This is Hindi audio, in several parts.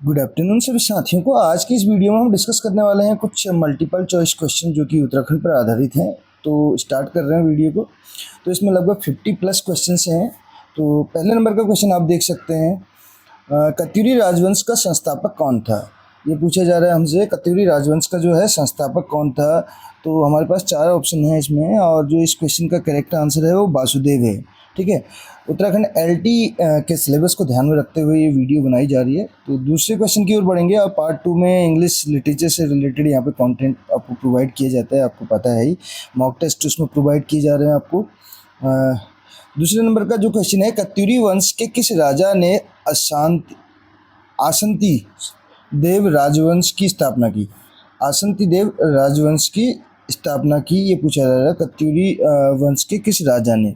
गुड आफ्टरनून सभी साथियों को। आज की इस वीडियो में हम डिस्कस करने वाले हैं कुछ मल्टीपल चॉइस क्वेश्चन जो कि उत्तराखंड पर आधारित हैं। तो स्टार्ट कर रहे हैं वीडियो को। तो इसमें लगभग 50 प्लस क्वेश्चंस हैं। तो पहले नंबर का क्वेश्चन आप देख सकते हैं, कत्यूरी राजवंश का संस्थापक कौन था। ये पूछा जा रहा है हमसे, कत्यूरी राजवंश का जो है संस्थापक कौन था। तो हमारे पास 4 ऑप्शन हैं इसमें, और जो इस क्वेश्चन का करेक्ट आंसर है वो वासुदेव है। ठीक है, उत्तराखंड एलटी के सिलेबस को ध्यान में रखते हुए ये वीडियो बनाई जा रही है। तो दूसरे क्वेश्चन की ओर बढ़ेंगे, और पार्ट 2 में इंग्लिश लिटरेचर से रिलेटेड यहाँ पे कंटेंट आपको प्रोवाइड किया जाता है, आपको पता है ही। मॉक टेस्ट उसमें प्रोवाइड किए जा रहे हैं आपको। दूसरे नंबर का जो क्वेश्चन है, कत्यूरी वंश के किस राजा ने आसंती देव राजवंश की स्थापना की। आसंती देव राजवंश की स्थापना की, ये पूछा जा रहा है कत्यूरी वंश के किस राजा ने।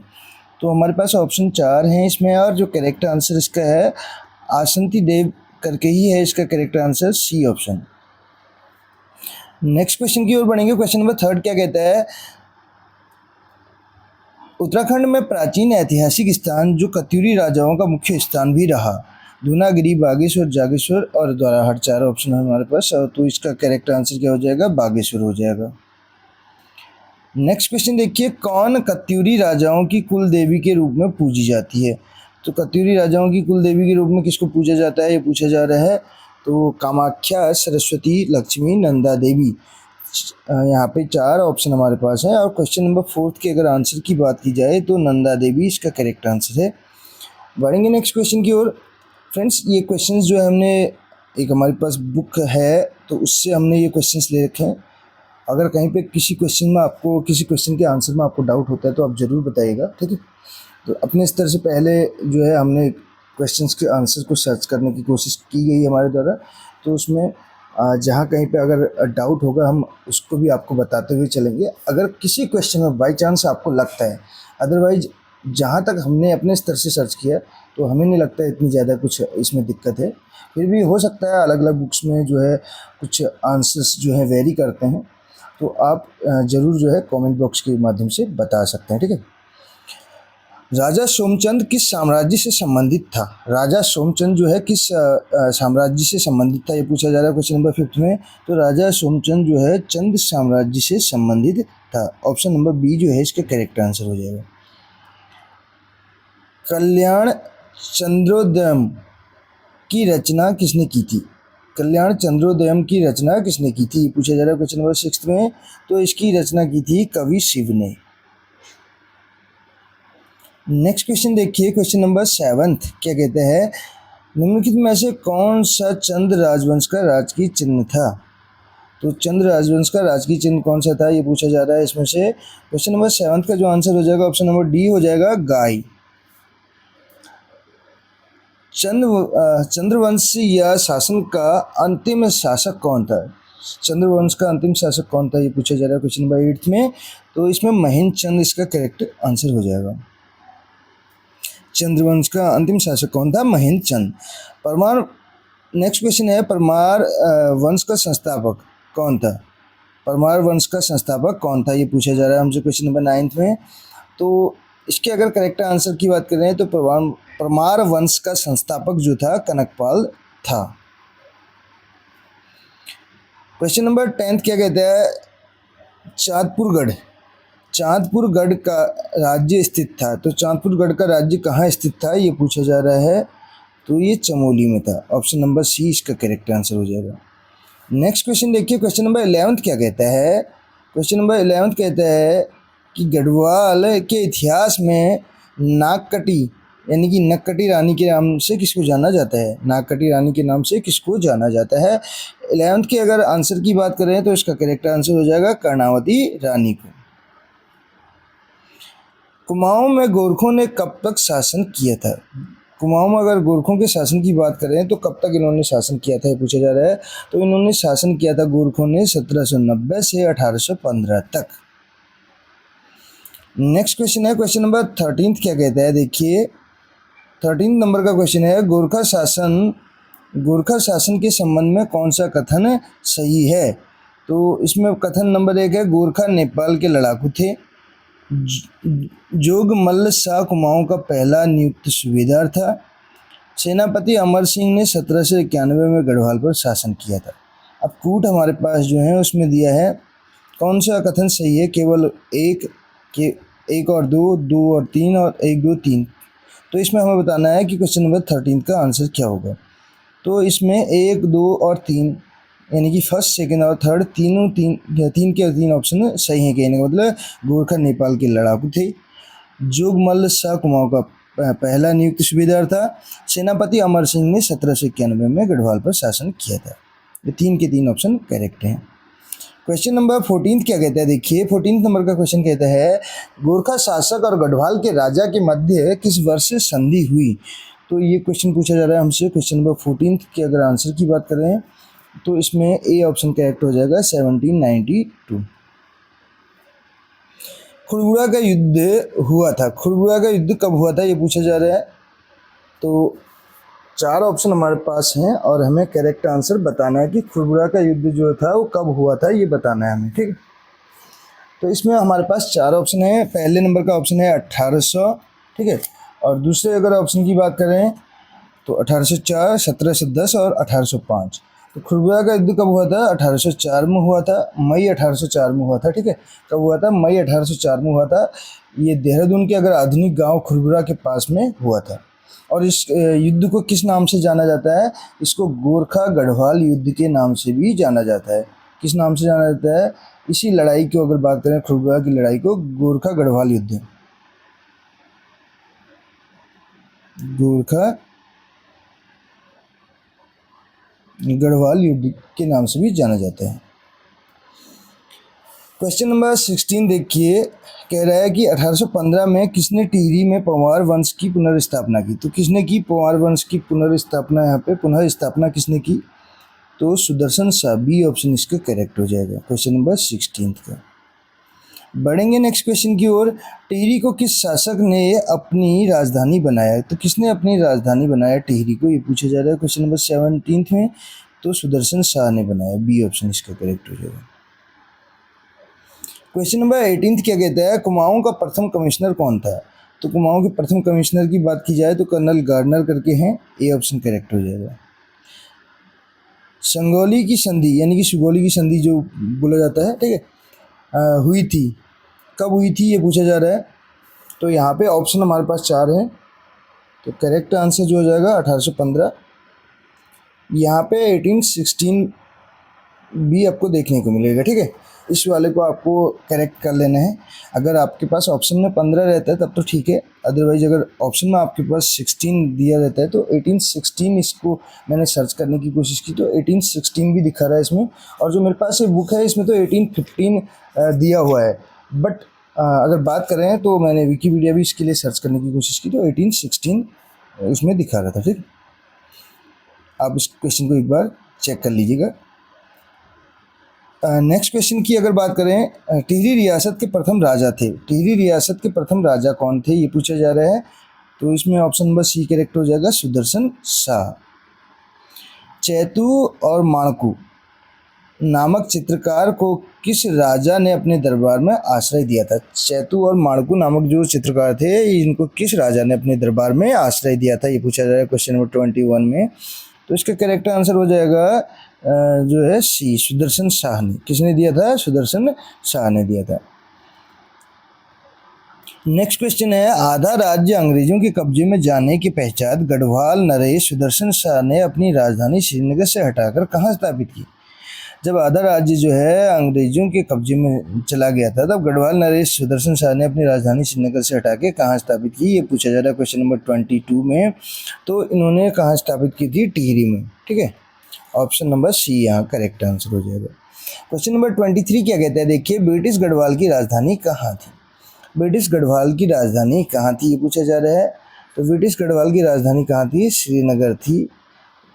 तो हमारे पास ऑप्शन 4 हैं इसमें, और जो करेक्ट आंसर इसका है आसंती देव करके ही है इसका correct answer, C option. Next question की ओर बढ़ेंगे। क्वेश्चन नंबर 3 क्या कहता है, उत्तराखंड में प्राचीन ऐतिहासिक स्थान जो कत्यूरी राजाओं का मुख्य स्थान भी रहा। धूनागिरी, बागेश्वर, जागेश्वर और द्वाराहाट, 4 ऑप्शन है हमारे पास। तो इसका करेक्ट आंसर क्या हो जाएगा, बागेश्वर हो जाएगा। नेक्स्ट क्वेश्चन देखिए, कौन कत्यूरी राजाओं की कुल देवी के रूप में पूजी जाती है। तो कत्यूरी राजाओं की कुल देवी के रूप में किसको पूजा जाता है, ये पूछा जा रहा है। तो कामाख्या, सरस्वती, लक्ष्मी, नंदा देवी। यहाँ पे 4 ऑप्शन हमारे पास हैं। और क्वेश्चन नंबर 4 के अगर आंसर की बात की जाए तो नंदा देवी इसका करेक्ट आंसर है। बढ़ेंगे नेक्स्ट क्वेश्चन की ओर। फ्रेंड्स, ये क्वेश्चंस जो है हमने, एक हमारे पास बुक है तो उससे हमने ये क्वेश्चंस ले रखे हैं। अगर कहीं पे किसी क्वेश्चन में आपको, किसी क्वेश्चन के आंसर में आपको डाउट होता है तो आप ज़रूर बताइएगा, ठीक है। तो अपने स्तर से पहले जो है हमने क्वेश्चंस के आंसर को सर्च करने की कोशिश की गई हमारे द्वारा। तो उसमें जहाँ कहीं पे अगर डाउट होगा हम उसको भी आपको बताते हुए चलेंगे, अगर किसी क्वेश्चन में बाई चांस आपको लगता है। अदरवाइज जहाँ तक हमने अपने स्तर से सर्च किया तो हमें नहीं लगता है इतनी ज़्यादा कुछ इसमें दिक्कत है। फिर भी हो सकता है अलग अलग बुक्स में जो है कुछ आंसर्स जो है वेरी करते हैं, तो आप ज़रूर जो है कमेंट बॉक्स के माध्यम से बता सकते हैं, ठीक है। राजा सोमचंद किस साम्राज्य से संबंधित था। राजा सोमचंद जो है किस साम्राज्य से संबंधित था, ये पूछा जा रहा है क्वेश्चन नंबर 5 में। तो राजा सोमचंद जो है चंद साम्राज्य से संबंधित था। ऑप्शन नंबर बी जो है इसका करेक्ट आंसर हो जाएगा। कल्याण चंद्रोदयम की रचना किसने की थी। कल्याण चंद्रोदयम की रचना किसने की थी, पूछा जा रहा है क्वेश्चन नंबर 6 में। तो इसकी रचना की थी कवि शिव ने। नेक्स्ट क्वेश्चन देखिए, क्वेश्चन नंबर 7 क्या कहते हैं, निम्नलिखित में से कौन सा चंद राजवंश का राजकीय चिन्ह था। तो चंद राजवंश का राजकीय चिन्ह कौन सा था, ये पूछा जा रहा है इसमें से। क्वेश्चन नंबर 7 का जो आंसर हो जाएगा ऑप्शन नंबर डी हो जाएगा, गाय। चंद्रवंश या शासन का अंतिम शासक कौन था। चंद्रवंश का अंतिम शासक कौन था, ये पूछा जा रहा है क्वेश्चन नंबर 8 में। तो इसमें महेंद्र चंद इसका करेक्ट आंसर हो जाएगा। चंद्रवंश का अंतिम शासक कौन था, महेंद्र चंद। परमार, नेक्स्ट क्वेश्चन है, परमार वंश का संस्थापक कौन था। परमार वंश का संस्थापक कौन था, ये पूछा जा रहा है हमसे क्वेश्चन नंबर 9 में। तो इसके अगर करेक्ट आंसर की बात करें तो परमार वंश का संस्थापक जो था कनकपाल था। क्वेश्चन नंबर 10 क्या कहता है, चांदपुरगढ़ का राज्य स्थित था। तो चांदपुरगढ़ का राज्य कहाँ स्थित था, ये पूछा जा रहा है। तो ये चमोली में था। ऑप्शन नंबर सी इसका करेक्ट आंसर हो जाएगा। नेक्स्ट क्वेश्चन देखिए, क्वेश्चन नंबर 11 क्या कहता है। क्वेश्चन नंबर 11 कहता है कि गढ़वाल के इतिहास में नागकटी यानी कि नक्कटी रानी के नाम से किसको जाना जाता है। नागकटी रानी के नाम से किसको जाना जाता है। 11 के अगर आंसर की बात करें तो इसका करेक्ट आंसर हो जाएगा कर्णावती रानी को। कुमाऊं में गोरखों ने कब तक शासन किया था। कुमाऊं में अगर गोरखों के शासन की बात करें तो कब तक इन्होंने शासन किया था, ये पूछा जा रहा है। तो इन्होंने शासन किया था गोरखों ने 1790 से 1815 तक। नेक्स्ट क्वेश्चन है, क्वेश्चन नंबर 13 क्या कहता है, देखिए 13 नंबर का क्वेश्चन है, गोरखा शासन के संबंध में कौन सा कथन सही है। तो इसमें कथन नंबर 1 है, गोरखा नेपाल के लड़ाकू थे। जोगमल्ल शाह कुमाऊं का पहला नियुक्त सूबेदार था। सेनापति अमर सिंह ने 1791 में गढ़वाल पर शासन किया था। अब कूट हमारे पास जो है उसमें दिया है कौन सा कथन सही है, केवल एक और दो, दो और तीन और एक दो तीन। तो इसमें हमें बताना है कि क्वेश्चन नंबर 13 का आंसर क्या होगा। तो इसमें एक, दो और तीन यानी कि फर्स्ट, सेकंड और थर्ड तीन के तीन ऑप्शन सही हैं। कहने का मतलब गोरखा नेपाल के लड़ाकू थे। जोगमल्ल शाह कुमाऊं का पहला नियुक्त सूबेदार था। सेनापति अमर सिंह ने 1791 में गढ़वाल पर शासन किया था। ये तीन के तीन ऑप्शन करेक्ट हैं। क्वेश्चन नंबर 14 क्या कहता है, देखिए 14 नंबर का क्वेश्चन कहता है गोरखा शासक और गढ़वाल के राजा के मध्य किस वर्ष संधि हुई। तो ये क्वेश्चन पूछा जा रहा है हमसे। क्वेश्चन नंबर 14 के अगर आंसर की बात करें तो इसमें ए ऑप्शन करेक्ट हो जाएगा 1792। खुड़बुड़ा का युद्ध हुआ था। खुड़बुड़ा का युद्ध कब हुआ था ये पूछा जा रहा है। तो चार ऑप्शन हमारे पास हैं और हमें करेक्ट आंसर बताना है कि खुड़बुड़ा का युद्ध जो था वो कब हुआ था, ये बताना है हमें, ठीक है। तो इसमें हमारे पास चार ऑप्शन है। पहले नंबर का ऑप्शन है 1800, ठीक है। और दूसरे अगर ऑप्शन की बात करें तो 1804, 1710 और 1805। तो खुड़बुड़ा का युद्ध कब हुआ था? 1804 में हुआ था, मई 1804 में हुआ था, ठीक है। कब हुआ था? मई 1804 में हुआ था। ये देहरादून के अगर आधुनिक गांव खुड़बुड़ा के पास में हुआ था। और इस युद्ध को किस नाम से जाना जाता है? इसको गोरखा गढ़वाल युद्ध के नाम से भी जाना जाता है। किस नाम से जाना जाता है? इसी लड़ाई को अगर बात करें, खुड़बुड़ा की लड़ाई को गोरखा गढ़वाल युद्ध, गोरखा गढ़वाल युद्ध के नाम से भी जाना जाता है। क्वेश्चन नंबर 16 देखिए, कह रहा है कि 1815 में किसने टिहरी में पंवार वंश की पुनर्स्थापना की। तो किसने की पंवार वंश की पुनर्स्थापना? यहाँ पे पुनः स्थापना किसने की? तो सुदर्शन शाह। बी ऑप्शन इसका करेक्ट हो जाएगा क्वेश्चन नंबर 16 का। बढ़ेंगे नेक्स्ट क्वेश्चन की ओर। टिहरी को किस शासक ने अपनी राजधानी बनाया? तो किसने अपनी राजधानी बनाया टिहरी को, ये पूछा जा रहा है क्वेश्चन नंबर 17 में। तो सुदर्शन शाह ने बनाया। बी ऑप्शन इसका करेक्ट हो जाएगा। क्वेश्चन नंबर 18 क्या कहता है, कुमाऊं का प्रथम कमिश्नर कौन था? तो कुमाऊं के प्रथम कमिश्नर की बात की जाए तो कर्नल गार्डनर करके हैं। ए ऑप्शन करेक्ट हो जाएगा। संगोली की संधि यानी कि सुगौली की संधि जो बोला जाता है, ठीक है, हुई थी। कब हुई थी ये पूछा जा रहा है। तो यहाँ पे ऑप्शन हमारे पास चार हैं। तो करेक्ट आंसर जो हो जाएगा 1815। यहाँ पे 1816 भी आपको देखने को मिलेगा, ठीक है। इस वाले को आपको करेक्ट कर लेना है। अगर आपके पास ऑप्शन में 15 रहता है तब तो ठीक है, अदरवाइज अगर ऑप्शन में आपके पास 16 दिया रहता है तो 1816 इसको मैंने सर्च करने की कोशिश की तो 1816 भी दिखा रहा है इसमें। और जो मेरे पास ये बुक है इसमें तो 1815 दिया हुआ है। बट अगर बात करें तो मैंने विकीपीडिया भी इसके लिए सर्च करने की कोशिश की तो 1816 उसमें दिखा रहा था, ठीक। आप इस क्वेश्चन को एक बार चेक कर लीजिएगा। नेक्स्ट क्वेश्चन की अगर बात करें, टिहरी रियासत के प्रथम राजा थे। टिहरी रियासत के प्रथम राजा कौन थे ये पूछा जा रहा है। तो इसमें ऑप्शन नंबर सी करेक्ट हो जाएगा, सुदर्शन शाह। चैतू और माणकू नामक चित्रकार को किस राजा ने अपने दरबार में आश्रय दिया था? चैतू और माणकू नामक जो चित्रकार थे इनको किस राजा ने अपने दरबार में आश्रय दिया था, ये पूछा जा रहा है क्वेश्चन नंबर 21 में। तो इसका करेक्ट आंसर हो जाएगा जो है सी, सुदर्शन शाह ने। किसने दिया था? सुदर्शन शाह ने दिया था। नेक्स्ट क्वेश्चन है, आधा राज्य अंग्रेजों के कब्जे में जाने के पश्चात गढ़वाल नरेश सुदर्शन शाह ने अपनी राजधानी श्रीनगर से हटाकर कहाँ स्थापित की? जब आधा राज्य जो है अंग्रेजों के कब्जे में चला गया था तब गढ़वाल नरेश सुदर्शन शाह ने अपनी राजधानी श्रीनगर से हटा के कहाँ स्थापित की, ये पूछा जा रहा है क्वेश्चन नंबर 22 में। तो इन्होंने कहाँ स्थापित की थी? टिहरी में, ठीक है। ऑप्शन नंबर सी यहाँ करेक्ट आंसर हो जाएगा। क्वेश्चन नंबर 23 क्या कहता है, देखिए ब्रिटिश गढ़वाल की राजधानी कहाँ थी? ब्रिटिश गढ़वाल की राजधानी कहाँ थी ये पूछा जा रहा है। तो ब्रिटिश गढ़वाल की राजधानी कहाँ थी? श्रीनगर थी।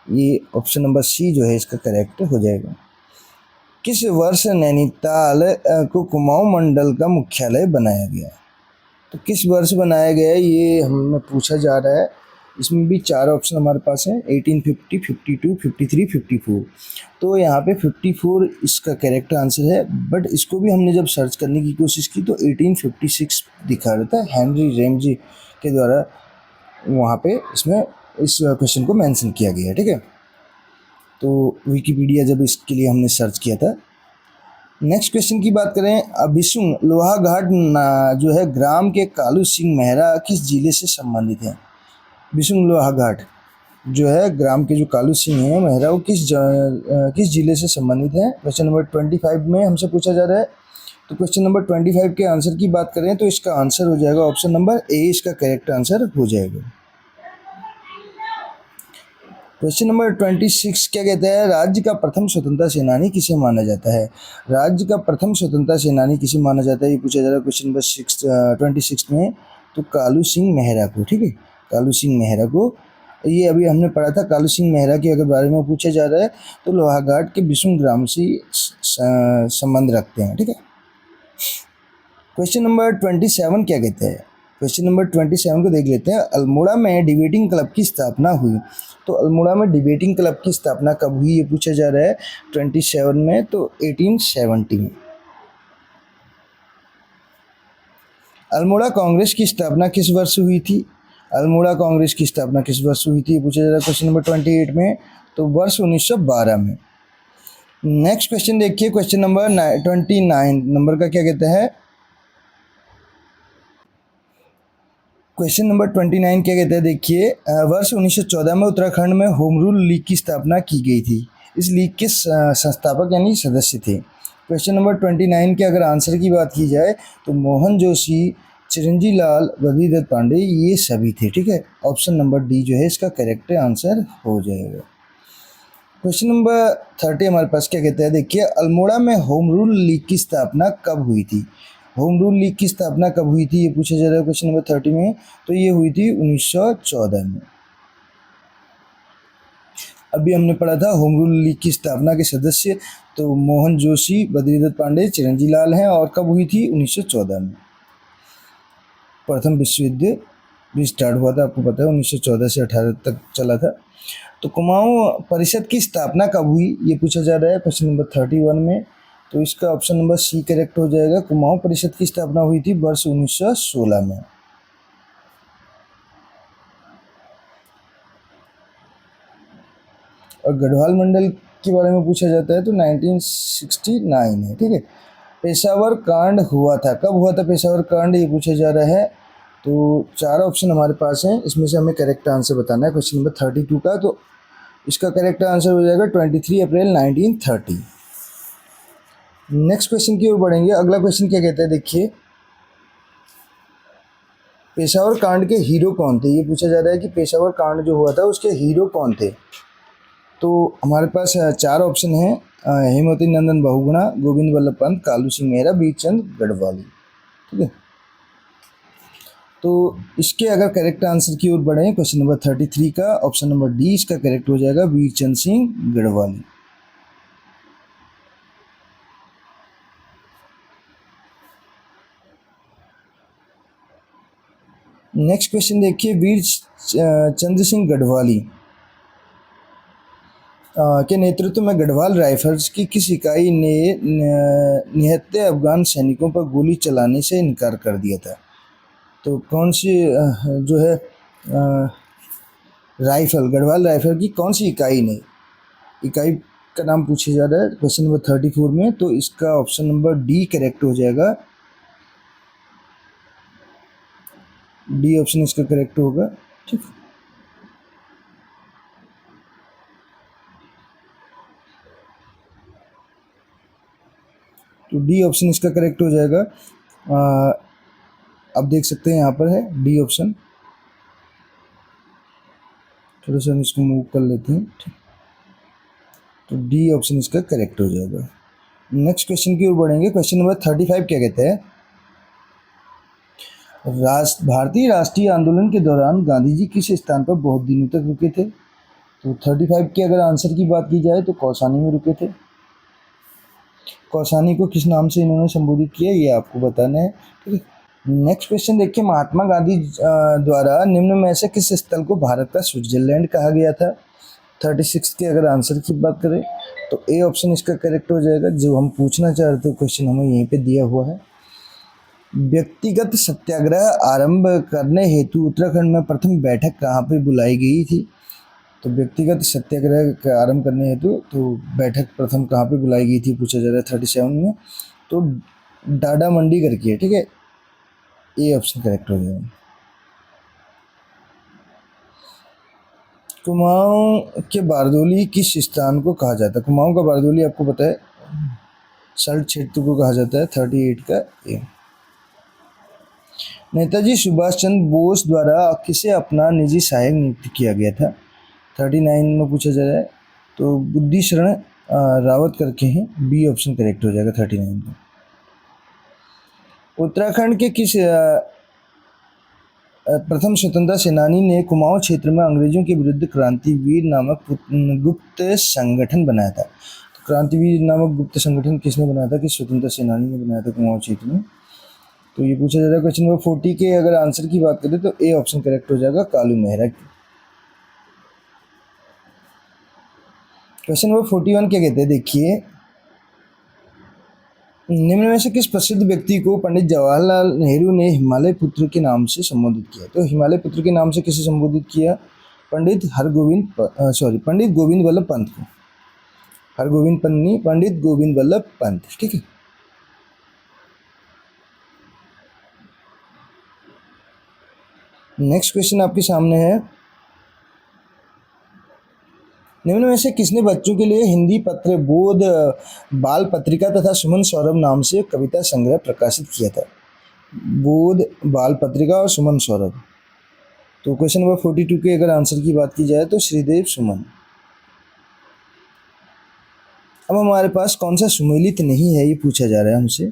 ये ऑप्शन नंबर सी जो है इसका करेक्ट हो जाएगा। किस वर्ष नैनीताल को कुमाऊं मंडल का मुख्यालय बनाया गया? तो किस वर्ष बनाया गया ये हमें पूछा जा रहा है। इसमें भी चार ऑप्शन हमारे पास हैं, 1850, 52, 53, 54। तो यहाँ पे 54 इसका करेक्ट आंसर है। बट इसको भी हमने जब सर्च करने की कोशिश की तो 1856 दिखा रहा था। हेनरी रेमजी के द्वारा वहाँ पे इसमें इस क्वेश्चन को मेंशन किया गया है, ठीक है। तो विकिपीडिया जब इसके लिए हमने सर्च किया था। नेक्स्ट क्वेश्चन की बात करें, बिसुंग लोहाघाट जो है ग्राम के कालू सिंह मेहरा किस जिले से संबंधित है। बिसुंग लोहाघाट जो है ग्राम के जो कालू सिंह है मेहरा, वो किस जिले से संबंधित है। क्वेश्चन नंबर 25 में हमसे पूछा जा रहा है। तो क्वेश्चन नंबर 25 के आंसर की बात करें तो इसका आंसर हो जाएगा ऑप्शन नंबर ए, इसका करेक्ट आंसर हो जाएगा। क्वेश्चन नंबर 26 क्या कहता है, राज्य का प्रथम स्वतंत्रता सेनानी किसे माना जाता है। राज्य का प्रथम स्वतंत्रता सेनानी किसे माना जाता है, ये पूछा जा रहा है क्वेश्चन नंबर 26 में। तो कालू सिंह मेहरा को, ठीक है, कालू सिंह मेहरा को। ये अभी हमने पढ़ा था, कालू सिंह मेहरा के अगर बारे में पूछा जा रहा है तो लोहाघाट के बिसुंग ग्राम से संबंध रखते हैं, ठीक है। क्वेश्चन नंबर 27 क्या कहते हैं, क्वेश्चन नंबर 27 को देख लेते हैं। अल्मोड़ा में डिबेटिंग क्लब की स्थापना हुई। तो अल्मोड़ा में डिबेटिंग क्लब की स्थापना कब हुई, ये पूछा जा रहा है 27 में। तो 1870 में। अल्मोड़ा कांग्रेस की स्थापना किस वर्ष हुई थी। अल्मोड़ा कांग्रेस की स्थापना किस वर्ष हुई थी, ये पूछा जा रहा है क्वेश्चन नंबर 28 में। तो वर्ष 1912 में। नेक्स्ट क्वेश्चन देखिए, क्वेश्चन नंबर 29 नंबर का क्या कहता है। क्वेश्चन नंबर 29 क्या कहता है, देखिए वर्ष 1914 में उत्तराखंड में होम रूल लीग की स्थापना की गई थी। इस लीग के संस्थापक यानी सदस्य थे। क्वेश्चन नंबर 29 के अगर आंसर की बात की जाए तो मोहन जोशी, चिरंजी लाल, बद्रीदत्त पांडे, ये सभी थे, ठीक है। ऑप्शन नंबर डी जो है इसका करेक्ट आंसर हो जाएगा। क्वेश्चन नंबर 30 हमारे पास क्या कहता है, देखिए अल्मोड़ा में होम रूल लीग की स्थापना कब हुई थी। होम रूल लीग की स्थापना कब हुई थी, ये पूछा जा रहा है क्वेश्चन नंबर 30 में। तो ये हुई थी 1914 में। अभी हमने पढ़ा था होम रूल लीग की स्थापना के सदस्य तो मोहन जोशी, बद्रीदत्त पांडे, चिरंजी लाल हैं, और कब हुई थी 1914 में। प्रथम विश्व युद्ध भी स्टार्ट हुआ था, आपको पता है 1914 से 18 तक चला था। तो कुमाऊं परिषद की स्थापना कब हुई, ये पूछा जा रहा है क्वेश्चन नंबर 31 में। तो इसका ऑप्शन नंबर सी करेक्ट हो जाएगा। कुमाऊं परिषद की स्थापना हुई थी वर्ष 1916 में। और गढ़वाल मंडल के बारे में पूछा जाता है तो 1969 है, ठीक है। पेशावर कांड हुआ था, कब हुआ था पेशावर कांड, ये पूछा जा रहा है। तो 4 ऑप्शन हमारे पास हैं, इसमें से हमें करेक्ट आंसर बताना है क्वेश्चन नंबर 32 का। तो इसका करेक्ट आंसर हो जाएगा 23 अप्रैल 1930। नेक्स्ट क्वेश्चन की ओर बढ़ेंगे। अगला क्वेश्चन क्या कहता है, देखिए पेशावर कांड के हीरो कौन थे, ये पूछा जा रहा है कि पेशावर कांड जो हुआ था उसके हीरो कौन थे। तो हमारे पास 4 ऑप्शन हैं, हेमवती नंदन बहुगुणा, गोविंद वल्लभ पंत, कालू सिंह मेहरा, वीरचंद गढ़वाली, ठीक है। तो इसके अगर करेक्ट आंसर की ओर बढ़ें, क्वेश्चन नंबर 33 का ऑप्शन नंबर डी इसका करेक्ट हो जाएगा, वीरचंद सिंह गढ़वाली। नेक्स्ट क्वेश्चन देखिए, वीर चंद्र सिंह गढ़वाली के नेतृत्व में गढ़वाल राइफल्स की किस इकाई ने निहत्थे अफगान सैनिकों पर गोली चलाने से इनकार कर दिया था। तो कौन सी जो है राइफल, गढ़वाल राइफल की कौन सी इकाई ने, इकाई का नाम पूछा जा रहा है क्वेश्चन नंबर 34 में। तो इसका ऑप्शन नंबर डी करेक्ट हो जाएगा, डी ऑप्शन इसका करेक्ट होगा, ठीक है। तो डी ऑप्शन इसका करेक्ट हो जाएगा। अब देख सकते हैं यहाँ पर है डी ऑप्शन, थोड़ा सा हम इसको मूव कर लेते हैं, ठीक। तो डी ऑप्शन इसका करेक्ट हो जाएगा। नेक्स्ट क्वेश्चन की ओर बढ़ेंगे। क्वेश्चन नंबर 35 क्या कहते हैं, भारतीय राष्ट्रीय आंदोलन के दौरान गांधी जी किस स्थान पर बहुत दिनों तक रुके थे। तो 35 के अगर आंसर की बात की जाए तो कौसानी में रुके थे। कौसानी को किस नाम से इन्होंने संबोधित किया, ये आपको बताना है, ठीक है। नेक्स्ट क्वेश्चन देखिए, महात्मा गांधी द्वारा निम्न में से किस स्थल को भारत का स्विट्जरलैंड कहा गया था। 36 के अगर आंसर की बात करें तो ए ऑप्शन इसका करेक्ट हो जाएगा। जो हम पूछना चाह रहे थे क्वेश्चन हमें यहीं पे दिया हुआ है। व्यक्तिगत सत्याग्रह आरंभ करने हेतु उत्तराखंड में प्रथम बैठक कहाँ पे बुलाई गई थी? तो व्यक्तिगत सत्याग्रह का आरंभ करने हेतु तो बैठक प्रथम कहाँ पे बुलाई गई थी पूछा जा रहा है 37 में। तो डाडा मंडी करके है, ठीक है, ए ऑप्शन करेक्ट हो जाएगा। कुमाऊं के बारदोली किस स्थान को कहा जाता है? कुमाऊं का बारदोली आपको पता है सल्ट क्षेत्र को कहा जाता है 38 का ए। नेताजी सुभाष चंद्र बोस द्वारा किसे अपना निजी सहायक नियुक्त किया गया था? 39 में पूछा जा रहा है। तो बुद्धि शरण रावत करके हैं, बी ऑप्शन करेक्ट हो जाएगा 39 का। उत्तराखंड के किस प्रथम स्वतंत्रता सेनानी ने कुमाऊं क्षेत्र में अंग्रेजों के विरुद्ध क्रांतिवीर नामक गुप्त संगठन बनाया था? तो क्रांतिवीर नामक गुप्त संगठन किसने बनाया था? किस स्वतंत्रता सेनानी ने बनाया था कुमाऊं क्षेत्र में? तो ये पूछा जा रहा है क्वेश्चन नंबर 40 के अगर आंसर की बात करें तो ए ऑप्शन करेक्ट हो जाएगा, कालू मेहरा। क्वेश्चन नंबर 41 क्या कहते हैं देखिए, निम्न में से किस प्रसिद्ध व्यक्ति को पंडित जवाहरलाल नेहरू ने हिमालय पुत्र के नाम से संबोधित किया? तो हिमालय पुत्र के नाम से किसे संबोधित किया? पंडित गोविंद वल्लभ पंत को। हरगोविंद पंत नहीं, पंडित गोविंद वल्लभ पंत, ठीक है। नेक्स्ट क्वेश्चन आपके सामने है, निम्न में से किसने बच्चों के लिए हिंदी पत्र बोध बाल पत्रिका तथा सुमन सौरभ नाम से कविता संग्रह प्रकाशित किया था? बोध बाल पत्रिका और सुमन सौरभ। तो क्वेश्चन नंबर 42 के अगर आंसर की बात की जाए तो श्रीदेव सुमन। अब हमारे पास कौन सा सुमेलित नहीं है ये पूछा जा रहा है हमसे।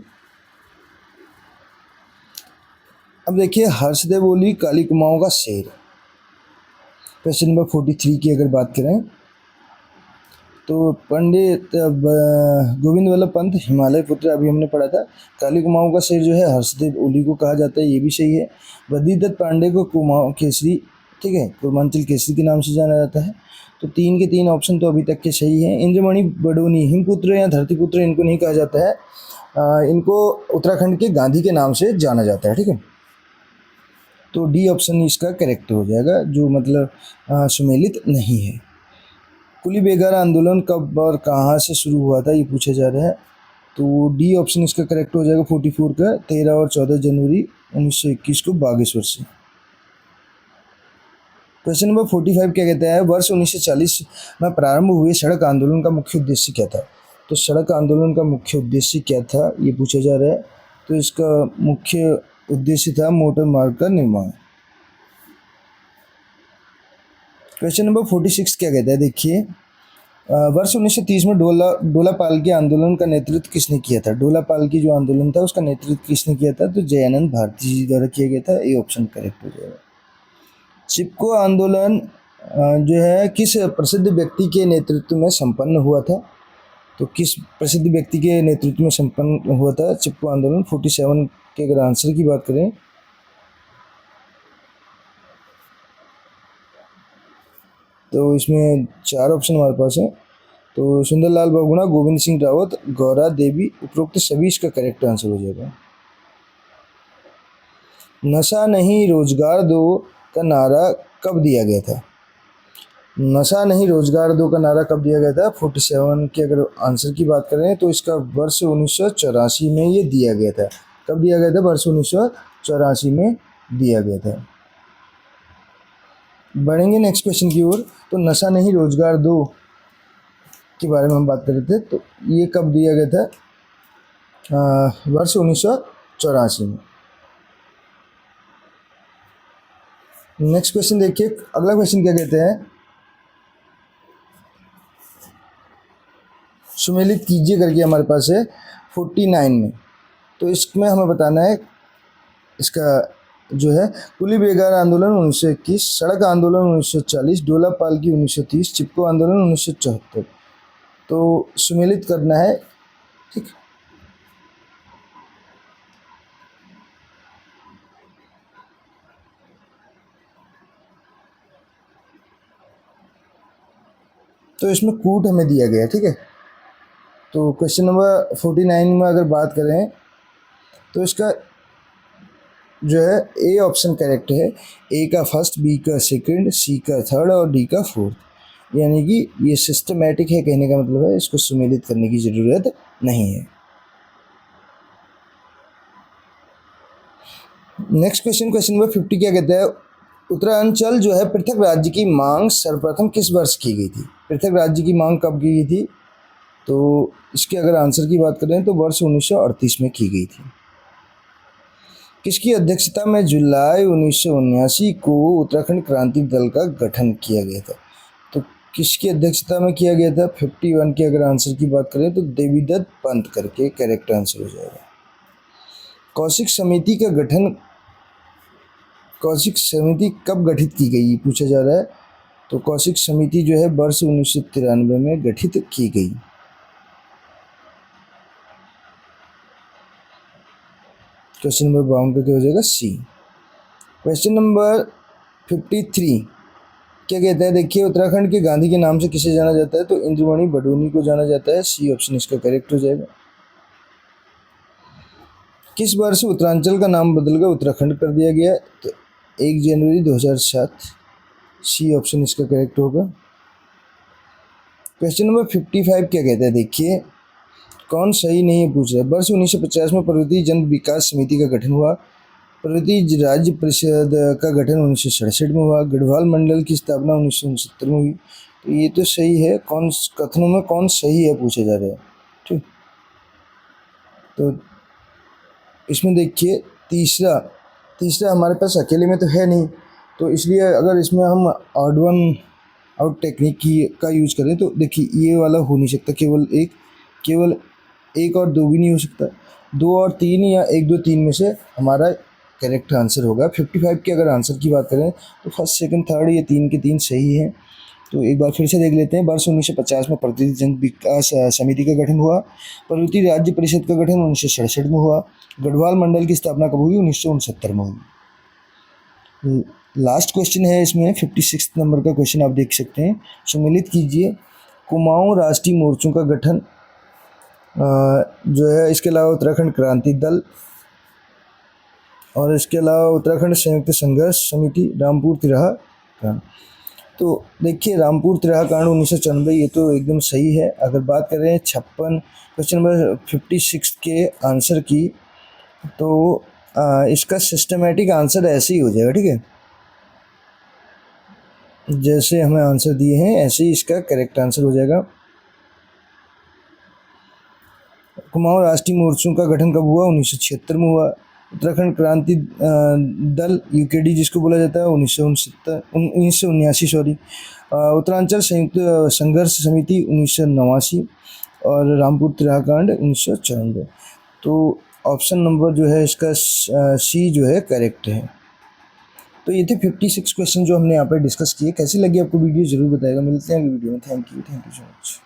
अब देखिए, हर्षदेव बोली काली कुमाऊं का शेर। क्वेश्चन नंबर 43 की अगर बात करें तो पंडित गोविंद वल्लभ पंत हिमालय पुत्र, अभी हमने पढ़ा था। काली कुमाऊं का शेर जो है हर्षदेव ओली को कहा जाता है, ये भी सही है। बद्रीदत्त पांडे को कुमाऊं केसरी, ठीक है, पूर्वांचल केसरी के नाम से जाना जाता है। तो 3 के 3 ऑप्शन तो अभी तक के सही हैं। इंद्रमणि बडोनी हिमपुत्र या धरतीपुत्र इनको नहीं कहा जाता है, इनको उत्तराखंड के गांधी के नाम से जाना जाता है, ठीक है। तो डी ऑप्शन इसका करेक्ट हो जाएगा, जो मतलब सुमेलित नहीं है। कुली बेगार आंदोलन कब और कहाँ से शुरू हुआ था ये पूछा जा रहा है। तो डी ऑप्शन इसका करेक्ट हो जाएगा 44 का 13 और 14 जनवरी 1921 को बागेश्वर से। क्वेश्चन नंबर 45 क्या कहता है, वर्ष 1940 में प्रारंभ हुए सड़क आंदोलन का मुख्य उद्देश्य क्या था? तो सड़क आंदोलन का मुख्य उद्देश्य क्या था ये पूछा जा रहा है। तो इसका मुख्य उद्देश्य था मोटर मार्ग का निर्माण। क्वेश्चन नंबर 46 क्या कहता है देखिए, वर्ष 1930 में डोला पालकी आंदोलन का नेतृत्व किसने किया था? डोला पालकी जो आंदोलन था उसका नेतृत्व किसने किया था? तो जयानंद भारती जी द्वारा किया गया था, ये ऑप्शन करेक्ट हो जाएगा। चिपको आंदोलन जो है किस प्रसिद्ध व्यक्ति के नेतृत्व में संपन्न हुआ था? तो किस प्रसिद्ध व्यक्ति के नेतृत्व में संपन्न हुआ था चिपको आंदोलन? 47 के अगर आंसर की बात करें तो इसमें 4 ऑप्शन हमारे पास है। तो सुंदरलाल बहुगुणा, गोविंद सिंह रावत, गौरा देवी, उपरोक्त सभी इसका करेक्ट आंसर हो जाएगा। नशा नहीं रोजगार दो का नारा कब दिया गया था? नशा नहीं रोजगार दो का नारा कब दिया गया था? 47 के अगर आंसर की बात करें तो इसका वर्ष 1984 में ये दिया गया था। कब दिया गया था? वर्ष 1984 में दिया गया था। बढ़ेंगे नेक्स्ट क्वेश्चन की ओर। तो नशा नहीं रोजगार दो के बारे में हम बात कर रहे थे, तो ये कब दिया गया था? वर्ष 1984 में। नेक्स्ट क्वेश्चन देखिए, अगला क्वेश्चन क्या कहते हैं, सुमेलित कीजिए करके हमारे पास है 49 में। तो इसमें हमें बताना है इसका जो है, कुली बेगार आंदोलन 1921, सड़क आंदोलन 1940, डोला पालकी 1930, चिपको आंदोलन 1974। तो सुमेलित करना है, ठीक। तो इसमें कूट हमें दिया गया है, ठीक है। तो क्वेश्चन नंबर 49 में अगर बात करें तो इसका जो है ए ऑप्शन करेक्ट है। ए का फर्स्ट, बी का सेकंड, सी का थर्ड और डी का फोर्थ। यानी कि ये सिस्टमेटिक है, कहने का मतलब है इसको सुमेलित करने की ज़रूरत नहीं है। नेक्स्ट क्वेश्चन, क्वेश्चन नंबर 50 क्या कहता है, उत्तरांचल जो है पृथक राज्य की मांग सर्वप्रथम किस वर्ष की गई थी? पृथक राज्य की मांग कब की गई थी? तो इसके अगर आंसर की बात करें तो वर्ष 1938 में की गई थी। किसकी अध्यक्षता में जुलाई 1979 को उत्तराखंड क्रांति दल का गठन किया गया था? तो किसकी अध्यक्षता में किया गया था? 51 के अगर आंसर की बात करें तो देवीदत्त पंत करके करेक्ट आंसर हो जाएगा। कौशिक समिति का गठन, कौशिक समिति कब गठित की गई पूछा जा रहा है। तो कौशिक समिति जो है वर्ष 1993 में गठित की गई। क्वेश्चन नंबर 52 पे क्या हो जाएगा? सी। क्वेश्चन नंबर 53 क्या कहता है, देखिए उत्तराखंड के गांधी के नाम से किसे जाना जाता है? तो इंद्रमणि बडोनी को जाना जाता है। सी ऑप्शन इसका करेक्ट हो जाएगा। किस वर्ष उत्तरांचल का नाम बदलकर उत्तराखंड कर दिया गया? तो 1 जनवरी 2007। सी ऑप्शन इसका करेक्ट होगा। क्वेश्चन नंबर 55 क्या कहता है, देखिए कौन सही नहीं है पूछ रहा है। वर्ष 1950 में पर्वतीय जन विकास समिति का गठन हुआ। पर्वतीय राज्य परिषद का गठन 1967 में हुआ। गढ़वाल मंडल की स्थापना 1969 में हुई। तो ये तो सही है, कौन कथनों में कौन सही है पूछा जा रहा है। ठीक, तो इसमें देखिए तीसरा हमारे पास अकेले में तो है नहीं, तो इसलिए अगर इसमें हम ऑड वन आउट टेक्निक की का यूज करें तो देखिए ये वाला हो नहीं सकता, केवल एक और दो भी नहीं हो सकता, 2 और 3 या 1 2 3 में से हमारा करेक्ट आंसर होगा। 55 के अगर आंसर की बात करें तो फर्स्ट सेकंड थर्ड ये 3 के 3 सही है। तो एक बार फिर से देख लेते हैं। वर्ष 1950 में पर्वतीय जन विकास समिति का गठन हुआ। पर्वतीय राज्य परिषद का गठन 1967 में हुआ। गढ़वाल मंडल की स्थापना कब हुई? 1969 में हुई। लास्ट क्वेश्चन है इसमें 56 नंबर का क्वेश्चन आप देख सकते हैं। सम्मिलित कीजिए। कुमाऊं राष्ट्रीय मोर्चों का गठन जो है, इसके अलावा उत्तराखंड क्रांति दल और इसके अलावा उत्तराखंड संयुक्त संघर्ष समिति, रामपुर तिराहा कांड। तो देखिए रामपुर तिराहा कांड 1994 ये तो एकदम सही है। अगर बात करें 56 क्वेश्चन नंबर 56 के आंसर की, तो इसका सिस्टमेटिक आंसर ऐसे ही हो जाएगा। ठीक है, जैसे हमें आंसर दिए हैं ऐसे ही इसका करेक्ट आंसर हो जाएगा। कुमाऊं राष्ट्रीय मोर्चों का गठन कब हुआ? 1976 में हुआ। उत्तराखंड क्रांति दल यूकेडी जिसको बोला जाता है 1979 सॉरी। उत्तरांचल संयुक्त संघर्ष समिति 1989 और रामपुर तिराहा कांड 1994। तो ऑप्शन नंबर जो है इसका सी जो है करेक्ट है। तो ये थे 56 क्वेश्चन जो हमने यहाँ पर डिस्कस किए। कैसी लगी आपको वीडियो ज़रूर बताएगा। मिलते हैं अगली वीडियो में। Thank you so much.